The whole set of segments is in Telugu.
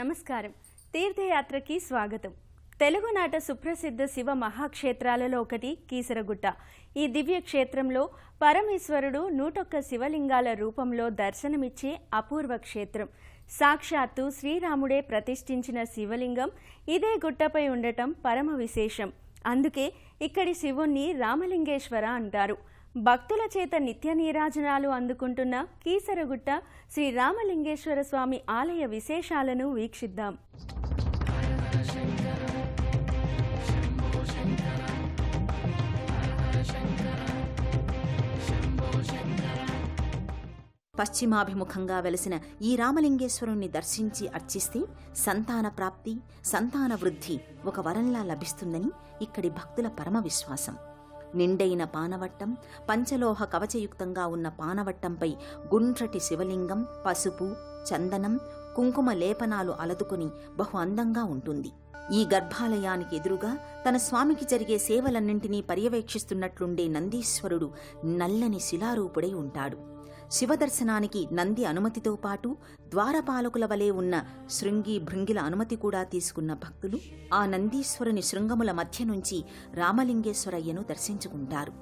నమస్కారం. తీర్థయాత్రకి స్వాగతం. తెలుగునాట సుప్రసిద్ధ శివ మహాక్షేత్రాలలో ఒకటి కీసరగుట్ట. ఈ దివ్య క్షేత్రంలో పరమేశ్వరుడు 101 శివలింగాల రూపంలో దర్శనమిచ్చే అపూర్వ క్షేత్రం. సాక్షాత్తు శ్రీరాముడే ప్రతిష్ఠించిన శివలింగం ఇదే గుట్టపై ఉండటం పరమ విశేషం. అందుకే ఇక్కడి శివుణ్ణి రామలింగేశ్వర అంటారు. భక్తుల చేత నిత్య నీరాజనాలు అందుకుంటున్న కీసరగుట్ట శ్రీ రామలింగేశ్వర స్వామి ఆలయ విశేషాలను వీక్షిద్దాం. పశ్చిమాభిముఖంగా వెలసిన ఈ రామలింగేశ్వరుణ్ణి దర్శించి అర్చిస్తే సంతాన ప్రాప్తి, సంతాన వృద్ధి ఒక వరంలా లభిస్తుందని ఇక్కడి భక్తుల పరమ విశ్వాసం. నిండైన పానవట్టం, పంచలోహ కవచయుక్తంగా ఉన్న పానవట్టంపై గుండ్రటి శివలింగం పసుపు, చందనం, కుంకుమ లేపనాలు అలదుకుని బహు అందంగా ఉంటుంది. ఈ గర్భాలయానికి ఎదురుగా తన స్వామికి జరిగే సేవలన్నింటినీ పర్యవేక్షిస్తున్నట్లుండే నందీశ్వరుడు నల్లని శిలారూపుడై ఉంటాడు. శివదర్శనానికి నంది అనుమతితో పాటు ద్వారపాలకుల వలె ఉన్న శృంగి భృంగిల అనుమతి కూడా తీసుకున్న భక్తులు ఆ నందీశ్వరుని శృంగముల మధ్య నుంచి రామలింగేశ్వరయ్యను దర్శించుకుంటారు.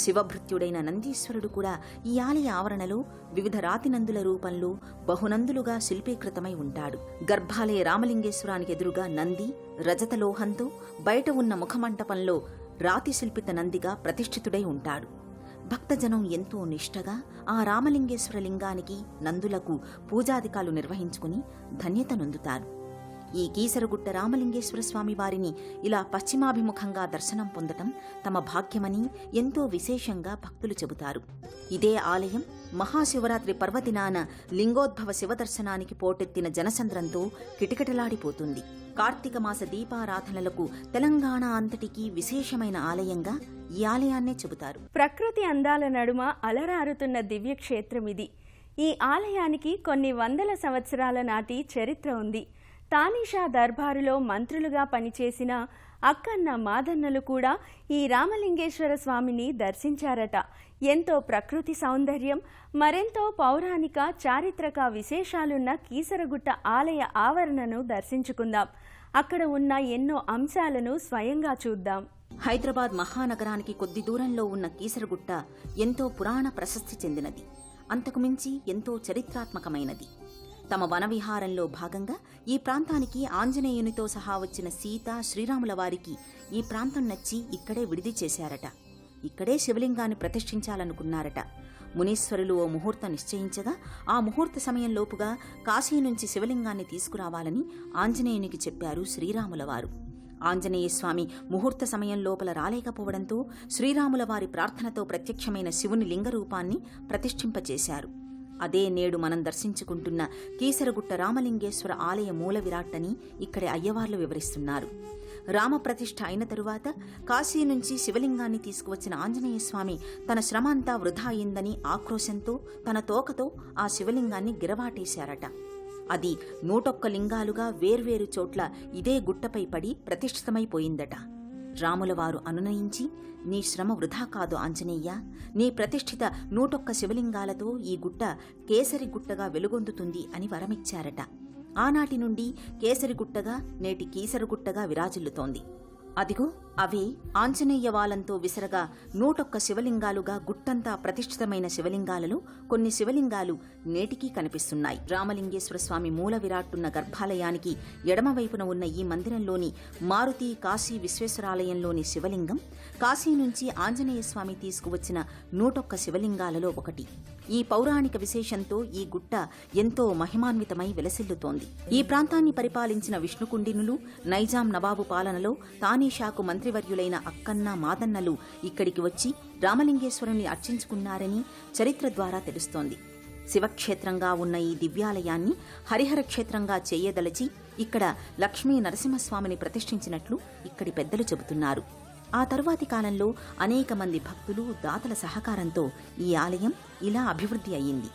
శివభృత్యుడైన నందీశ్వరుడు కూడా ఈ ఆలయ ఆవరణలో వివిధ రాతినందుల రూపంలో బహునందులుగా శిల్పీకృతమై ఉంటాడు. గర్భాలయ రామలింగేశ్వరానికి ఎదురుగా నంది రజతలోహంతో, బయట ఉన్న ముఖమంటపంలో రాతి శిల్పిత నందిగా ప్రతిష్ఠితుడై ఉంటాడు. భక్తజనం ఎంతో నిష్టగా ఆ రామలింగేశ్వర లింగానికి, నందులకు పూజాధికాలు నిర్వహించుకుని ధన్యత నొందుతారు. ఈ కీసరగుట్ట రామలింగేశ్వర స్వామి వారిని ఇలా పశ్చిమాభిముఖంగా దర్శనం పొందటం తమ భాగ్యమని ఎంతో విశేషంగా భక్తులు చెబుతారు. ఇదే ఆలయం మహాశివరాత్రి పర్వదినాన లింగోద్భవ శివదర్శనానికి పోటెత్తిన జనసంద్రంతో కిటకిటలాడిపోతుంది. కార్తీక మాస దీపారాధనలకు తెలంగాణ అంతటికీ విశేషమైన ఆలయంగా ఈ ఆలయాన్నే చెబుతారు. ప్రకృతి అందాల నడుమ అలరారుతున్న దివ్యక్షేత్రం ఇది. ఈ ఆలయానికి కొన్ని వందల సంవత్సరాల నాటి చరిత్ర ఉంది. తానీషా దర్బారులో మంత్రులుగా పనిచేసిన అక్కన్న మాదన్నలు కూడా ఈ రామలింగేశ్వర స్వామిని దర్శించారట. ఎంతో ప్రకృతి సౌందర్యం, మరెంతో పౌరాణిక చారిత్రక విశేషాలున్న కీసరగుట్ట ఆలయ ఆవరణను దర్శించుకుందాం. అక్కడ ఉన్న ఎన్నో అంశాలను స్వయంగా చూద్దాం. హైదరాబాద్ మహానగరానికి కొద్ది దూరంలో ఉన్న కీసరగుట్ట ఎంతో పురాణ ప్రశస్తి చెందినది. అంతకుమించి ఎంతో చరిత్రాత్మకమైనది. తమ వనవిహారంలో భాగంగా ఈ ప్రాంతానికి ఆంజనేయునితో సహా వచ్చిన సీత, శ్రీరాముల వారికి ఈ ప్రాంతం నచ్చి ఇక్కడే విడిది చేశారట. ఇక్కడే శివలింగాన్ని ప్రతిష్ఠించాలనుకున్నారట. మునీశ్వరులు ఓ ముహూర్తం నిశ్చయించగా ఆ ముహూర్త సమయంలోపుగా కాశీ నుంచి శివలింగాన్ని తీసుకురావాలని ఆంజనేయునికి చెప్పారు శ్రీరాముల వారు. ఆంజనేయస్వామి ముహూర్త సమయం లోపల రాలేకపోవడంతో శ్రీరాముల వారి ప్రార్థనతో ప్రత్యక్షమైన శివుని లింగరూపాన్ని ప్రతిష్ఠింపచేశారు. అదే నేడు మనం దర్శించుకుంటున్న కీసరగుట్ట రామలింగేశ్వర ఆలయ మూల విరాట్టని ఇక్కడి అయ్యవార్లు వివరిస్తున్నారు. రామప్రతిష్ఠ అయిన తరువాత కాశీ నుంచి శివలింగాన్ని తీసుకువచ్చిన ఆంజనేయస్వామి తన శ్రమ అంతా వృధా అయిందని ఆక్రోశంతో తన తోకతో ఆ శివలింగాన్ని గిరవాటేశారట. అది 101 లింగాలుగా వేర్వేరు చోట్ల ఇదే గుట్టపై పడి ప్రతిష్ఠితమైపోయిందట. రాములవారు అనునయించి, నీ శ్రమ వృధా కాదు ఆంజనేయ, నీ ప్రతిష్ఠిత 101 శివలింగాలతో ఈ గుట్ట కేసరిగుట్టగా వెలుగొందుతుంది అని వరమిచ్చారట. ఆనాటి నుండి కేసరిగుట్టగా నేటి కీసరగుట్టగా విరాజిల్లుతోంది. అదిగో అవే ఆంజనేయ వాలంతో విసరగా 101 శివలింగాలుగా గుట్టంతా ప్రతిష్ఠితమైన శివలింగాలలో కొన్ని శివలింగాలు నేటికీ కనిపిస్తున్నాయి. రామలింగేశ్వర స్వామి మూల విరాట్టున్న గర్భాలయానికి ఎడమవైపున ఉన్న ఈ మందిరంలోని మారుతి కాశీ విశ్వేశ్వరాలయంలోని శివలింగం కాశీ నుంచి ఆంజనేయ స్వామి తీసుకువచ్చిన 101 శివలింగాలలో ఒకటి. ఈ పౌరాణిక విశేషంతో ఈ గుట్ట ఎంతో మహిమాన్వితమై వెలసిల్లుతోంది. ఈ ప్రాంతాన్ని పరిపాలించిన విష్ణుకుండినులు, నైజాం నవాబు పాలనలో తానీషాకు మంత్రివర్యులైన అక్కన్న మాదన్నలు ఇక్కడికి వచ్చి రామలింగేశ్వరుని అర్చించుకున్నారని చరిత్ర ద్వారా తెలుస్తోంది. శివక్షేత్రంగా ఉన్న ఈ దివ్యాలయాన్ని హరిహర క్షేత్రంగా చేయదలచి ఇక్కడ లక్ష్మీ నరసింహస్వామిని ప్రతిష్ఠించినట్లు ఇక్కడి పెద్దలు చెబుతున్నారు. ఆ తరువాతి కాలంలో అనేక మంది భక్తులు, దాతల సహకారంతో ఈ ఆలయం ఇలా అభివృద్ధి అయ్యింది.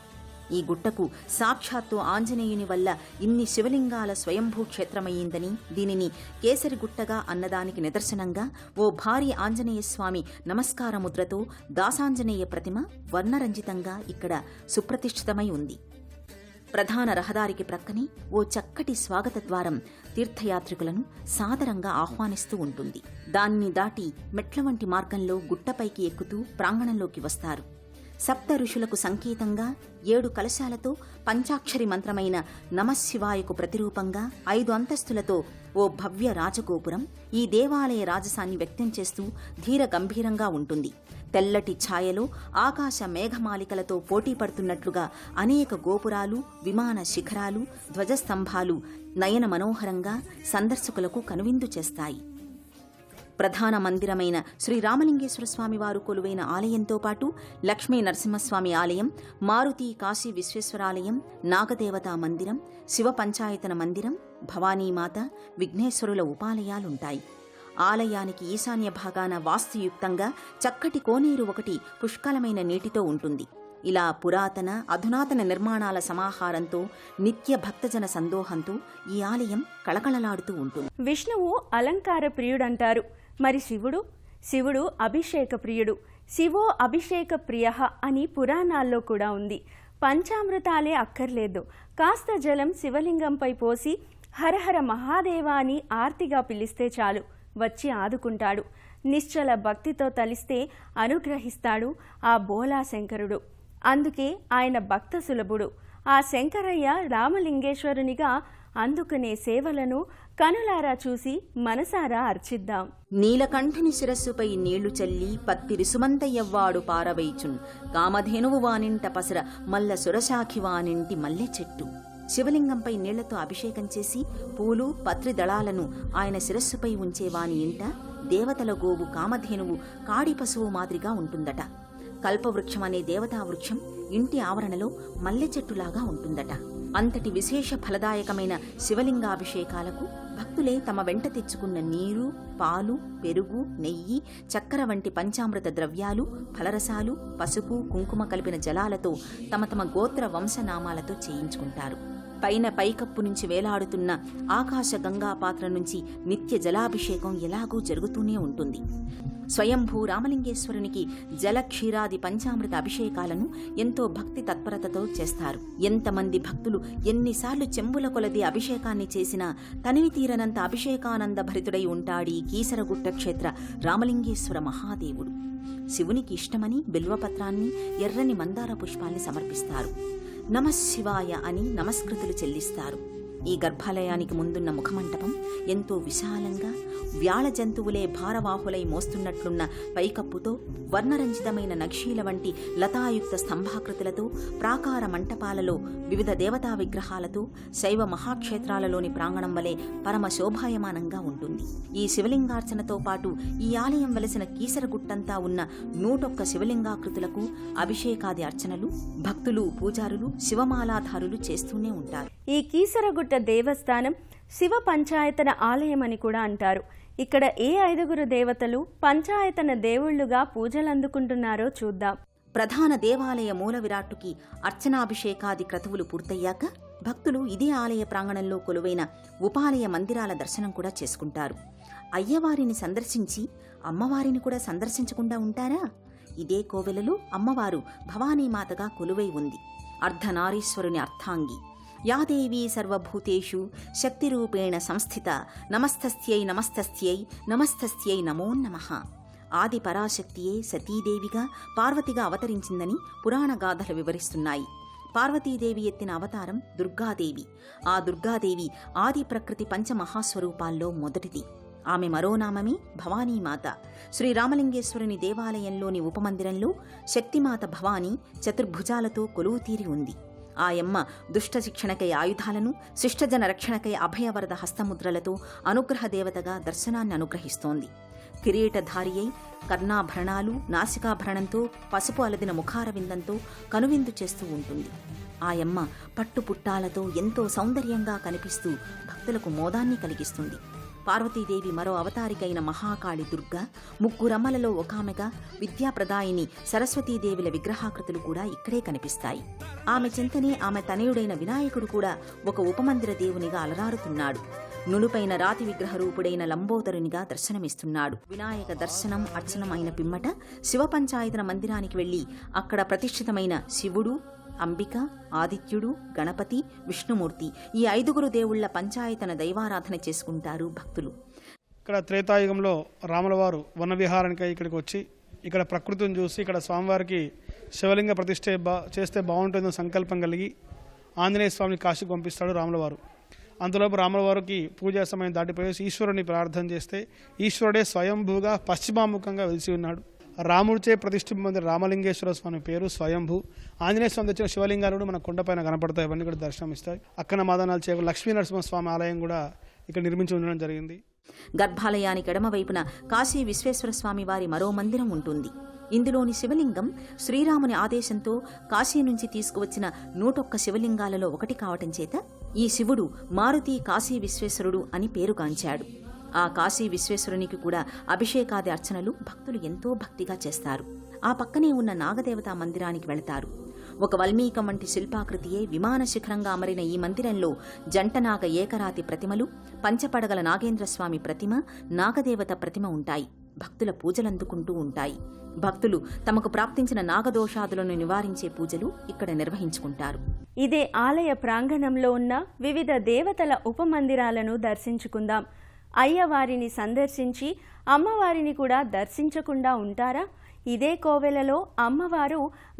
ఈ గుట్టకు సాక్షాత్తు ఆంజనేయుని వల్ల ఇన్ని శివలింగాల స్వయంభూ క్షేత్రమయ్యిందని, దీనిని కేసరిగుట్టగా అన్నదానికి నిదర్శనంగా ఓ భారీ ఆంజనేయస్వామి నమస్కార ముద్రతో దాసాంజనేయ ప్రతిమ వర్ణరంజితంగా ఇక్కడ సుప్రతిష్ఠితమై ఉంది. ప్రధాన రహదారికి ప్రక్కనే ఓ చక్కటి స్వాగత ద్వారం తీర్థయాత్రికులను సాదరంగా ఆహ్వానిస్తూ ఉంటుంది. దాన్ని దాటి మెట్ల వంటి మార్గంలో గుట్టపైకి ఎక్కుతూ ప్రాంగణంలోకి వస్తారు. సప్త ఋషులకు సంకేతంగా 7 కలశాలతో పంచాక్షరి మంత్రమైన నమశివాయకు ప్రతిరూపంగా 5 అంతస్తులతో ఓ భవ్య రాజగోపురం ఈ దేవాలయ రాజసాన్ని వ్యక్తం చేస్తూ ధీర గంభీరంగా ఉంటుంది. తెల్లటి ఛాయలో ఆకాశ మేఘమాలికలతో పోటీ పడుతున్నట్లుగా అనేక గోపురాలు, విమాన శిఖరాలు, ధ్వజస్తంభాలు నయన మనోహరంగా సందర్శకులకు కనువిందు చేస్తాయి. ప్రధాన మందిరమైన శ్రీ రామలింగేశ్వర స్వామి వారు కొలువైన ఆలయంతో పాటు లక్ష్మీ నరసింహస్వామి ఆలయం, మారుతి కాశీ విశ్వేశ్వరాలయం, నాగదేవతా మందిరం, శివ పంచాయతన మందిరం, భవానీమాత, విఘ్నేశ్వరుల ఉపాలయాలుంటాయి. ఆలయానికి ఈశాన్య భాగాన వాస్తుయుక్తంగా చక్కటి కోనేరు ఒకటి పుష్కలమైన నీటితో ఉంటుంది. ఇలా పురాతన అధునాతన నిర్మాణాల సమాహారంతో నిత్య భక్తజన సందోహంతో ఈ ఆలయం కళకళలాడుతూ ఉంటుంది. విష్ణువు అలంకార ప్రియుడంటారు. మరి శివుడు అభిషేక ప్రియుడు. శివో అభిషేక ప్రియ అని పురాణాల్లో కూడా ఉంది. పంచామృతాలే అక్కర్లేదు. కాస్త జలం శివలింగంపై పోసి హరహర మహాదేవ అని ఆర్తిగా పిలిస్తే చాలు, వచ్చి ఆదుకుంటాడు. నిశ్చల భక్తితో తలిస్తే అనుగ్రహిస్తాడు ఆ బోలా శంకరుడు. అందుకే ఆయన భక్త సులభుడు. ఆ శంకరయ్య రామలింగేశ్వరునిగా అందుకునే సేవలను కనులారా చూసి మనసారా అర్చిద్దాం. నీలకంఠుని శిరస్సుపై నీళ్లు చల్లి పత్తి రిసుమంతయ్యవ్వాడు పారవైచున్, కామధేనువు వానింట పసర మల్ల సురశాఖి వానింటి మల్లె చెట్టు. శివలింగంపై నీళ్లతో అభిషేకం చేసి పూలు పత్రి దళాలను ఆయన శిరస్సుపై ఉంచేవాని ఇంట దేవతల గోవు కామధేనువు కాడి పశువు మాదిరిగా ఉంటుందట. కల్పవృక్షం అనే దేవతా వృక్షం ఇంటి ఆవరణలో మల్లె చెట్టులాగా ఉంటుందట. అంతటి విశేష ఫలదాయకమైన శివలింగాభిషేకాలకు భక్తులే తమ వెంట తెచ్చుకున్న నీరు, పాలు, పెరుగు, నెయ్యి, చక్కెర వంటి పంచామృత ద్రవ్యాలు, ఫలరసాలు, పసుపు, కుంకుమ కలిపిన జలాలతో తమ తమ గోత్ర వంశనామాలతో చేయించుకుంటారు. పైన పైకప్పు నుంచి వేలాడుతున్న ఆకాశ గంగా పాత్ర నుంచి నిత్య జలాభిషేకం ఎలాగూ జరుగుతూనే ఉంటుంది. స్వయంభూ రామలింగేశ్వరునికి జల క్షీరాది పంచామృత అభిషేకాలను ఎంతో భక్తి తత్పరతతో చేస్తారు. ఎంతమంది భక్తులు ఎన్నిసార్లు చెంబుల కొలది అభిషేకాన్ని చేసినా తనివి తీరనంత అభిషేకానంద భరితుడై ఉంటాడీ కీసరగుట్ట క్షేత్ర రామలింగేశ్వర మహాదేవుడు. శివునికి ఇష్టమని బిల్వపత్రాన్ని, ఎర్రని మందార పుష్పాల్ని సమర్పిస్తారు. నమశివాయ అని నమస్కృతులు చెల్లిస్తారు. ఈ గర్భాలయానికి ముందున్న ముఖమంటపం ఎంతో విశాలంగా వ్యాళ జంతువులే భారవాహులై మోస్తున్నట్లున్న పైకప్పుతో వర్ణరంజితమైన నక్షీల వంటి లతాయుక్త స్తంభాకృతులతో ప్రాకార మంటపాలలో వివిధ దేవతా విగ్రహాలతో శైవ మహాక్షేత్రాలలోని ప్రాంగణం వలె పరమ శోభాయమానంగా ఉంటుంది. ఈ శివలింగార్చనతో పాటు ఈ ఆలయం వెలసిన కీసరగుట్టంతా ఉన్న 101 శివలింగాకృతులకు అభిషేకాది అర్చనలు భక్తులు, పూజారులు, శివమాలాధారులు చేస్తూనే ఉంటారు. ఈ కీసరగుట్ట దేవస్థానం శివ పంచాయతన ఆలయమని కూడా అంటారు. ఇక్కడ ఏ 5 దేవతలు పంచాయతన దేవుళ్లుగా పూజలందుకుంటున్నారో చూద్దాం. ప్రధాన దేవాలయ మూల విరాట్టుకి అర్చనాభిషేకాది క్రతువులు పూర్తయ్యాక భక్తులు ఇదే ఆలయ ప్రాంగణంలో కొలువైన ఉపాలయ మందిరాల దర్శనం కూడా చేసుకుంటారు. అయ్యవారిని సందర్శించి అమ్మవారిని కూడా సందర్శించకుండా ఉంటారా? ఇదే కోవెలలో అమ్మవారు భవానీమాతగా కొలువై ఉంది. అర్ధనారీశ్వరుని అర్థాంగి. యాదేవీ సర్వభూతేషు శక్తిరూపేణ సంస్థిత నమస్తస్యై నమస్తస్యై నమస్తస్యై నమో నమః. ఆది పరాశక్తియే సతీదేవిగా పార్వతిగా అవతరించిందని పురాణ గాథలు వివరిస్తున్నాయి. పార్వతీదేవి ఎత్తిన అవతారం దుర్గాదేవి. ఆ దుర్గాదేవి ఆది ప్రకృతి పంచమహాస్వరూపాల్లో మొదటిది. ఆమె మరో నామమే భవానీమాత. శ్రీరామలింగేశ్వరుని దేవాలయంలోని ఉపమందిరంలో శక్తిమాత భవానీ చతుర్భుజాలతో కొలువు తీరి ఉంది. ఆయమ్మ దుష్ట శిక్షణకై ఆయుధాలను, శిష్టజన రక్షణకై అభయవరద హస్తముద్రలతో అనుగ్రహ దేవతగా దర్శనాన్ని అనుగ్రహిస్తోంది. కిరీటధారి అయి కర్ణాభరణాలు, నాసికాభరణంతో పసుపు అలదిన ముఖారవిందంతో కనువిందు చేస్తూ ఉంటుంది. ఆయమ్మ పట్టుపుట్టాలతో ఎంతో సౌందర్యంగా కనిపిస్తూ భక్తులకు మోదాన్ని కలిగిస్తుంది. పార్వతీదేవి మరో అవతారికైన మహాకాళి దుర్గ, ముగ్గురమ్మలలో ఒకామెగా విద్యాప్రదాయిని సరస్వతీదేవుల విగ్రహాకృతులు కూడా ఇక్కడే కనిపిస్తాయి. ఆమె చింతనే ఆమె తనయుడైన వినాయకుడు కూడా ఒక ఉపమందిర దేవునిగా అలరారుతున్నాడు. నునుపైన రాతి విగ్రహ రూపుడైన లంబోదరునిగా దర్శనమిస్తున్నాడు. వినాయక దర్శనం అర్చనం అయిన పిమ్మట శివ పంచాయతన మందిరానికి వెళ్లి అక్కడ ప్రతిష్ఠితమైన శివుడు, అంబిక, ఆదిత్యుడు, గణపతి, విష్ణుమూర్తి ఈ 5 దేవుళ్ల పంచాయతన దైవారాధన చేసుకుంటారు భక్తులు. ఇక్కడ త్రేతాయుగంలో రాములవారు వనవిహారానికై ఇక్కడికి వచ్చి ఇక్కడ ప్రకృతిని చూసి ఇక్కడ స్వామివారికి శివలింగ ప్రతిష్ఠ చేస్తే బాగుంటుందని సంకల్పం కలిగి ఆంజనేయ స్వామిని కాశీకి పంపిస్తాడు రాములవారు. అందులోపు రాములవారికి పూజా సమయం దాటిపోయేసి ఈశ్వరుని ప్రార్థన చేస్తే ఈశ్వరుడే స్వయంభూగా పశ్చిమాముఖంగా వెలిసి ఉన్నాడు. రాముడిచే ప్రతిష్ఠింపొందిన రామలింగేశ్వర స్వామి పేరు స్వయంభూ. ఆంజనేయ స్వామి తెచ్చిన శివలింగాలు కూడా మన కొండపైన కనపడతాయి, అవన్నీ కూడా దర్శనమిస్తాయి. అక్కన మాదనాలు చేయ లక్ష్మీ నరసింహస్వామి ఆలయం కూడా ఇక్కడ నిర్మించి ఉండడం జరిగింది. గర్భాలయానికి ఎడమవైపున కాశీ విశ్వేశ్వర స్వామి వారి మరో మందిరం ఉంటుంది. ఇందులోని శివలింగం శ్రీరాముని ఆదేశంతో కాశీ నుంచి తీసుకువచ్చిన 101 శివలింగాలలో ఒకటి కావటం చేత ఈ శివుడు మారుతి కాశీ విశ్వేశ్వరుడు అని పేరుగాంచాడు. ఆ కాశీ విశ్వేశ్వరునికి కూడా అభిషేకాది అర్చనలు భక్తులు ఎంతో భక్తిగా చేస్తారు. ఆ పక్కనే ఉన్న నాగదేవతా మందిరానికి వెళతారు. ఒక వల్మీకం వంటి శిల్పాకృతియే విమాన శిఖరంగా అమరిన ఈ మందిరంలో జంటనాగ ఏకరాతి ప్రతిమలు, పంచపడగల నాగేంద్రస్వామి ప్రతిమ, నాగదేవత ప్రతిమ ఉంటాయి. భక్తుల పూజలందుకుంటూ ఉంటాయి. భక్తులు తమకు ప్రాప్తించిన నాగదోషాదులను నివారించే పూజలు ఇక్కడ నిర్వహించుకుంటారు. ఇదే ఆలయ ప్రాంగణంలో ఉన్న వివిధ దేవతల ఉపమందిరాలను దర్శించుకుందాం. అయ్యవారిని సందర్శించి అమ్మవారిని కూడా దర్శించకుండా ఉంటారా? ఇదే కోవెలలో అమ్మవారు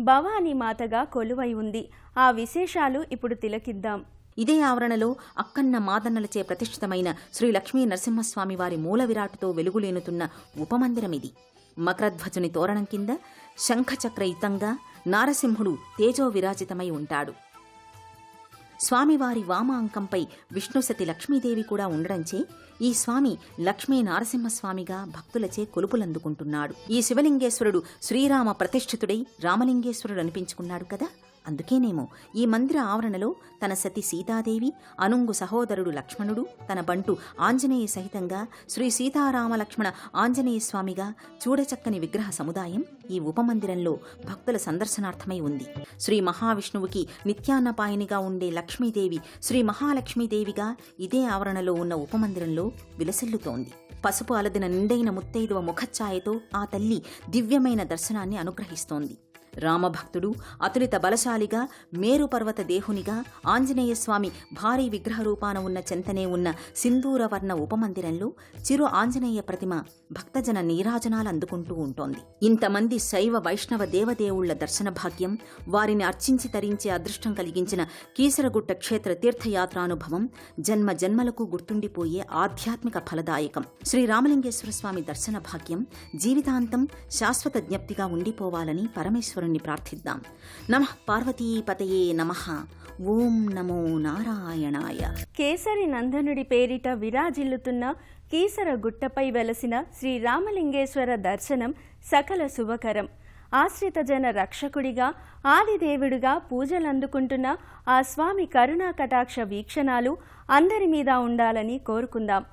భవానీ మాతగా కొలువై ఉంది. ఆ విశేషాలు ఇప్పుడు తిలకిద్దాం. ఇదే ఆవరణలో అక్కన్న మాదన్నలచే ప్రతిష్ఠితమైన శ్రీ లక్ష్మీ నరసింహస్వామి వారి మూల విరాటుతో వెలుగులేనుతున్న ఉపమందిరమిది. మకరధ్వజుని తోరణం కింద శంఖచక్రయుతంగా నారసింహుడు తేజో విరాజితమై ఉంటాడు. స్వామివారి వామ అంకంపై విష్ణుసతి లక్ష్మీదేవి కూడా ఉండడంచే ఈ స్వామి లక్ష్మీ నారసింహస్వామిగా భక్తులచే కొలుపులందుకుంటున్నాడు. ఈ శివలింగేశ్వరుడు శ్రీరామ ప్రతిష్ఠితుడై రామలింగేశ్వరుడు అనిపించుకున్నాడు కదా. అందుకేనేమో ఈ మందిర ఆవరణలో తన సతి సీతాదేవి, అనుంగు సహోదరుడు లక్ష్మణుడు, తన బంటు ఆంజనేయ సహితంగా శ్రీ సీతారామ లక్ష్మణ ఆంజనేయ స్వామిగా చూడచక్కని విగ్రహ సముదాయం ఈ ఉపమందిరంలో భక్తుల సందర్శనార్థమై ఉంది. శ్రీ మహావిష్ణువుకి నిత్యాన్నపాయనిగా ఉండే లక్ష్మీదేవి శ్రీ మహాలక్ష్మీదేవిగా ఇదే ఆవరణలో ఉన్న ఉపమందిరంలో విలసిల్లుతోంది. పసుపు అలదిన నిండైన ముత్తైదువ ముఖఛాయతో ఆ తల్లి దివ్యమైన దర్శనాన్ని అనుగ్రహిస్తోంది. రామభక్తుడు అతులిత బలశాలిగా మేరు పర్వత దేహునిగా ఆంజనేయస్వామి భారీ విగ్రహ రూపాన ఉన్న చెంతనే ఉన్న సింధూరవర్ణ ఉపమందిరంలో చిరు ఆంజనేయ ప్రతిమ భక్తజన నీరాజనాలు అందుకుంటూ ఉంటోంది. ఇంతమంది శైవ వైష్ణవ దేవదేవుళ్ల దర్శన భాగ్యం, వారిని అర్చించి తరించే అదృష్టం కలిగించిన కీసరగుట్ట క్షేత్ర తీర్థయాత్రానుభవం జన్మ జన్మలకు గుర్తుండిపోయే ఆధ్యాత్మిక ఫలదాయకం. శ్రీ రామలింగేశ్వర స్వామి దర్శన భాగ్యం జీవితాంతం శాశ్వత జ్ఞప్తిగా ఉండిపోవాలని పరమేశ్వరుణ్ణి ప్రార్థిద్దాం. నమః పార్వతీపతయే నమః. ఓం నమో నారాయణాయ. కేసరి నందనుడి పేరిట విరాజిల్లుతున్న కీసర గుట్టపై వెలసిన శ్రీ రామలింగేశ్వర దర్శనం సకల శుభకరం. ఆశ్రిత జన రక్షకుడిగా, ఆదిదేవుడిగా పూజలందుకుంటున్న ఆ స్వామి కరుణా కటాక్ష వీక్షణాలు అందరి మీద ఉండాలని కోరుకుందాం.